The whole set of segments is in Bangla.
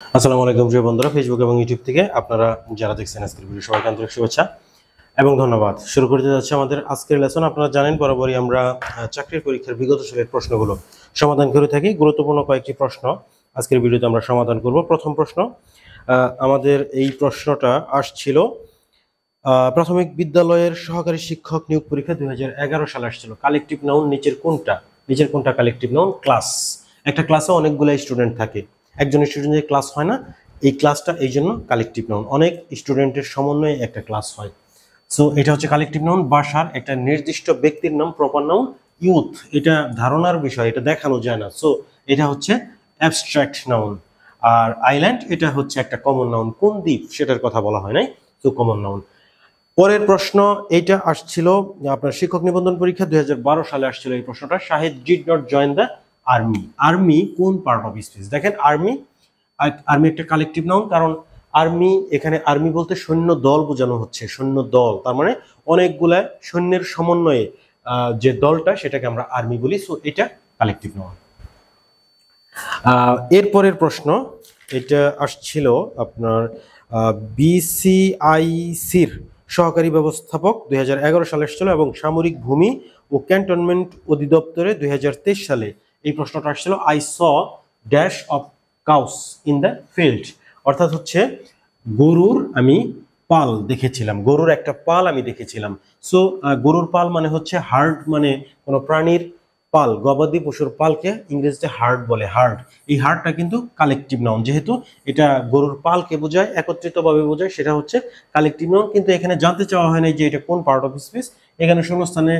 আসসালামু আলাইকুম প্রিয় বন্ধুরা, ফেসবুক এবং ইউটিউব থেকে আপনারা যারা দেখছেন আজকের ভিডিও সবাইকে আন্তরিক শুভেচ্ছা এবং ধন্যবাদ। শুরু করতে যাচ্ছে আমাদের আজকের লেসন। আপনারা জানেন বরাবরই আমরা চাকরির পরীক্ষার বিগত সালের প্রশ্নগুলো সমাধান করে থাকি। গুরুত্বপূর্ণ কয়েকটি প্রশ্ন আজকের ভিডিওতে আমরা সমাধান করব। প্রথম প্রশ্ন, আমাদের এই প্রশ্নটা আসছিল প্রাথমিক বিদ্যালয়ের সহকারী শিক্ষক নিয়োগ পরীক্ষা 2011 সালে আসছিল। কালেকটিভ নাউন নিচের কোনটা কালেকটিভ নাউন? ক্লাস। একটা ক্লাসে অনেকগুলো স্টুডেন্ট থাকে, একজন স্টুডেন্টের ক্লাস হয় না, এই ক্লাসটা এই জন্য কালেকটিভ নাউন। অনেক স্টুডেন্টের সমন্বয়ে একটা ক্লাস হয়, সো এটা হচ্ছে কালেকটিভ নাউন। বাসার একটা নির্দিষ্ট ব্যক্তির নাম প্রপার নাউন। ইউথ এটা ধারণার বিষয়, এটা দেখানো যায় না, সো এটা হচ্ছে অ্যাবস্ট্রাক্ট নাউন। আর আইল্যান্ড এটা হচ্ছে একটা কমন নাউন। কোন দ্বীপ সেটার কথা বলা হয় নাই, সো কমন নাউন। পরের প্রশ্ন এইটা আসছিল আপনার শিক্ষক নিবন্ধন পরীক্ষা 2012 সালে আসছিল এই প্রশ্নটা। Shahid did not join the army. Army কোন পার্ট অফ স্পিচ? দেখেন, আর্মি একটা কালেকটিভ নাউন, কারণ আর্মি এখানে আর্মি বলতে সৈন্য দল বোঝানো হচ্ছে। সৈন্য দল তার মানে অনেকগুলা সৈন্যের সমন্বয়ে যে দলটা সেটাকে আমরা আর্মি বলি, সো এটা কালেকটিভ নাউন। এরপরের প্রশ্ন এটা আসছিল আপনার বিসিআইসির সহকারী ব্যবস্থাপক 2011 সালে এসেছিল এবং সামরিক ভূমি ও ক্যান্টনমেন্ট অধিদপ্তরে 2023 সালে এই প্রশ্নটা আসছিল। I saw dash of cows in the field, অর্থাৎ হচ্ছে গরুর আমি পাল দেখেছিলাম, গরুর একটা পাল আমি দেখেছিলাম। সো গরুর পাল মানে হচ্ছে হার্ড, মানে কোনো প্রাণীর পাল, গবাদি পশুর পালকে ইংরেজিতে হার্ড বলে। হার্ড, এই হার্ডটা কিন্তু কালেকটিভ নাউন, যেহেতু এটা গরুর পালকে বোঝায়, একত্রিতভাবে বোঝায়, সেটা হচ্ছে কালেকটিভ নাউন। কিন্তু এখানে জানতে চাওয়া হয় না যে এটা কোন পার্ট অফ স্পিচ। এখানে শূন্যস্থানে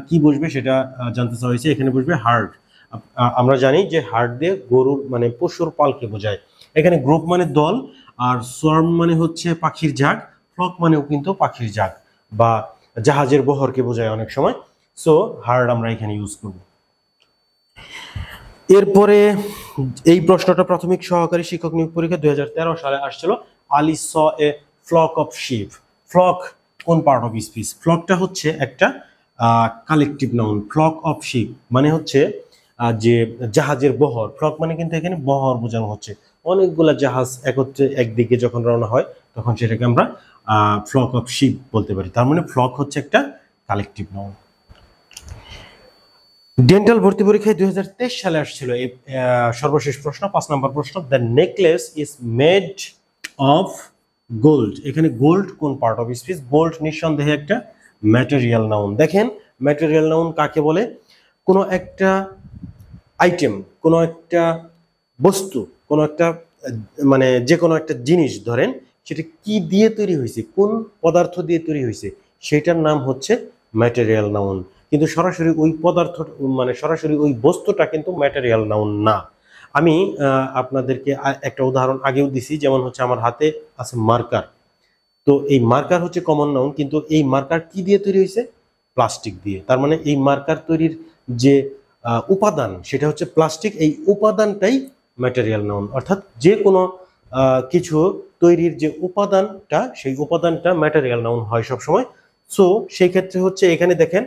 কি বসবে সেটা জানতে চাওয়া হয়েছে। এখানে বসবে হার্ড। আমরা জানি যে হার্ড দিয়ে গরুর মানে পশুর পালকে বোঝায়। এখানে গ্রুপ মানে দল, আর সোয়ার্ম মানে হচ্ছে পাখির ঝাঁক, ফ্লক মানেও কিন্তু পাখির ঝাঁক বা জাহাজের বহরকে বোঝায় অনেক সময়। সো হার্ড আমরা এখানে ইউজ করব। এরপরে এই প্রশ্নটা প্রাথমিক সহকারী শিক্ষক নিয়োগ পরীক্ষা 2013 সালে আসছিল। আলী স a flock of sheep. Flock কোন পার্ট অফ স্পিচ? ফ্লকটা হচ্ছে একটা collective noun. Flock of sheep মানে হচ্ছে যে জাহাজের বহর। ফ্লক মানে কিন্তু এখানে বহর বোঝানো হচ্ছে। অনেকগুলা জাহাজ একত্রে একদিকে যখন রওনা হয় তখন সেটাকে আমরা ফ্লক অফ শিপ বলতে পারি। তার মানে ফ্লক হচ্ছে একটা কালেকটিভ নাউন। ডেন্টাল ভর্তি পরীক্ষায় 2023 সালে আসছিল এই সর্বশেষ প্রশ্ন, 5 নম্বর প্রশ্ন। The necklace is made of gold. এখানে গোল্ড কোন পার্ট অফ স্পিচ? গোল্ড নিঃসন্দেহে একটা ম্যাটেরিয়াল নাউন। দেখেন, ম্যাটেরিয়াল নাউন কাকে বলে? কোনো একটা আইটেম, কোনো একটা বস্তু, কোনো একটা মানে যে কোনো একটা জিনিস ধরেন, সেটা কি দিয়ে তৈরি হয়েছে, কোন পদার্থ দিয়ে তৈরি হয়েছে, সেটার নাম হচ্ছে ম্যাটেরিয়াল নাউন। কিন্তু সরাসরি ওই পদার্থ মানে সরাসরি ওই বস্তুটা কিন্তু ম্যাটেরিয়াল নাউন না। আমি আপনাদেরকে একটা উদাহরণ আগেও দিছি, যেমন হচ্ছে আমার হাতে আছে মার্কার। তো এই মার্কার হচ্ছে কমন নাউন, কিন্তু এই মার্কার কি দিয়ে তৈরি হয়েছে? প্লাস্টিক দিয়ে। তার মানে এই মার্কার তৈরির যে উপাদান সেটা হচ্ছে প্লাস্টিক। এই উপাদানটাই ম্যাটেরিয়াল নাউন। অর্থাৎ যে কোনো কিছু তৈরির যে উপাদানটা, সেই উপাদানটা ম্যাটেরিয়াল নাউন হয় সবসময়। সো সেই ক্ষেত্রে হচ্ছে এখানে দেখেন,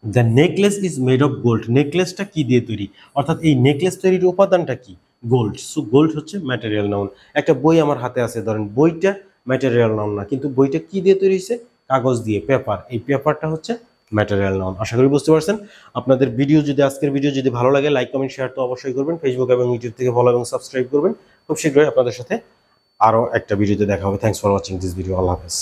the necklace is made of gold. নেকলেসটা কি দিয়ে তৈরি? অর্থাৎ এই নেকলেস তৈরির উপাদানটা কি? গোল্ড। সো গোল্ড হচ্ছে ম্যাটেরিয়াল নাউন। একটা বই আমার হাতে আছে, ধরেন বইটা ম্যাটেরিয়াল নাউন না, কিন্তু বইটা কি দিয়ে তৈরি হয়েছে? কাগজ দিয়ে, পেপার। এই পেপারটা হচ্ছে ম্যাটেরিয়াল নাউন। আশা করি বুঝতে পারছেন। আপনাদের ভিডিও যদি আজকের ভিডিও যদি ভালো লাগে, লাইক কমেন্ট শেয়ার তো অবশ্যই করবেন। ফেসবুক এবং ইউটিউব থেকে ফলো এবং সাবস্ক্রাইব করবেন। খুব শীঘ্রই আপনাদের সাথে আরও একটা ভিডিওতে দেখা হবে। Thanks for watching this video. Allah হাফেজ।